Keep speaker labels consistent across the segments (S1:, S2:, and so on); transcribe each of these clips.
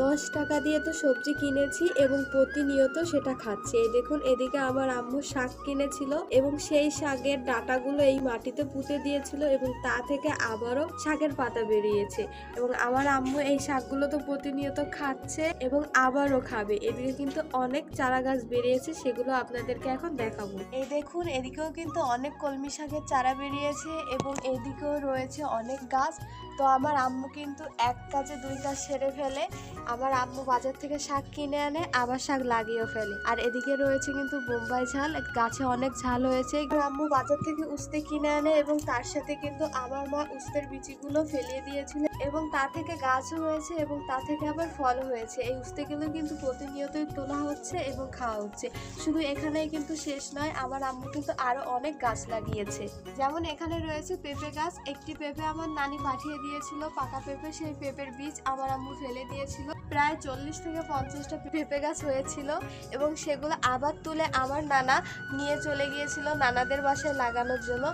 S1: 10 টাকা দিয়ে তো সবজি কিনেছি এবং প্রতিনিয়ত সেটা খাচ্ছি। এই দেখুন, এদিকে আমার আম্মু শাক কিনেছিল এবং সেই শাকের ডাঁটাগুলো এই মাটিতে পুঁতে দিয়েছিল এবং তা থেকে আবারও শাকের পাতা বেরিয়েছে এবং আমার আম্মু এই শাকগুলো তো প্রতিনিয়ত খাচ্ছে এবং আবারও খাবে। এদিকে কিন্তু অনেক চারা গাছ বেরিয়েছে, সেগুলো আপনাদেরকে এখন দেখাবো। এই দেখুন, এদিকেও কিন্তু অনেক কলমি শাকের চারা বেরিয়েছে এবং এদিকেও রয়েছে অনেক গাছ। তো আমার আম্মু কিন্তু এক কাজে দুই কাজ সেরে ফেলে। আমার আম্মু বাজার থেকে শাক কিনে আনে, আবার শাক লাগিয়েও ফেলে। আর এদিকে রয়েছে কিন্তু বোম্বাই ঝাল, গাছে অনেক ঝাল হয়েছে। আম্মু বাজার থেকে উস্তে কিনে আনে এবং তার সাথে কিন্তু আমার মা উস্তের বিচিগুলো ফেলিয়ে দিয়েছিল এবং তা থেকে গাছও হয়েছে এবং তা থেকে আবার ফল হয়েছে। এই উস্তেগুলো কিন্তু প্রতিনিয়তই তোলা হচ্ছে এবং খাওয়া হচ্ছে। শুধু এখানেই কিন্তু শেষ নয়, আমার আম্মু কিন্তু আরো অনেক গাছ লাগিয়েছে। যেমন এখানে রয়েছে পেঁপে গাছ। একটি পেঁপে আমার নানি পাঠিয়ে দিয়েছিল, পাকা পেঁপে। সেই পেঁপের বীজ আমার আম্মু ফেলে দিয়েছিল। প্রায় 40 থেকে 50টা পেঁপে গাছ হয়েছিল এবং সেগুলো আবার তুলে আমার নানা নিয়ে চলে গিয়েছিল নানাদের বাসায় লাগানোর জন্য।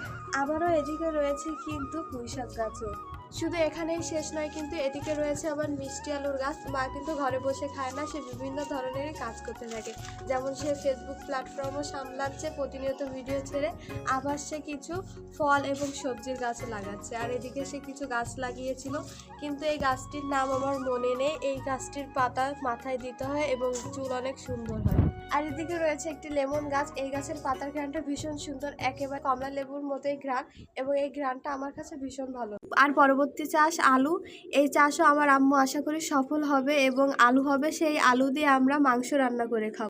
S1: আবারও এদিকে রয়েছে কিন্তু পুঁইশাক গাছও। শুধু এখানেই শেষ নয়, কিন্তু এদিকে রয়েছে আবার মিষ্টি আলুর গাছ। মা কিন্তু ঘরে বসে খায় না, সে বিভিন্ন ধরনের কাজ করতে থাকে। যেমন সে ফেসবুক প্ল্যাটফর্মও সামলাচ্ছে, প্রতিনিয়ত ভিডিও ছেড়ে, আবার সে কিছু ফল এবং সবজির গাছও লাগাচ্ছে। আর এদিকে সে কিছু গাছ লাগিয়েছিল, কিন্তু এই গাছটির নাম আমার মনে নেই। এই গাছটির পাতা মাথায় দিতে হয় এবং চুল অনেক সুন্দর হয়। আর এদিকে রয়েছে একটি লেমন গাছ। এই গাছের পাতার ঘ্রাণটা ভীষণ সুন্দর, একেবারে কমলা লেবুর মতোই ঘ্রাণ এবং এই ঘ্রাণটা আমার কাছে ভীষণ ভালো। আর পরবর্তী চাষ আলু। এই চাষও আমার আম্মু আশা করি সফল হবে এবং আলু হবে, সেই আলু দিয়ে আমরা মাংস রান্না করে খাবো।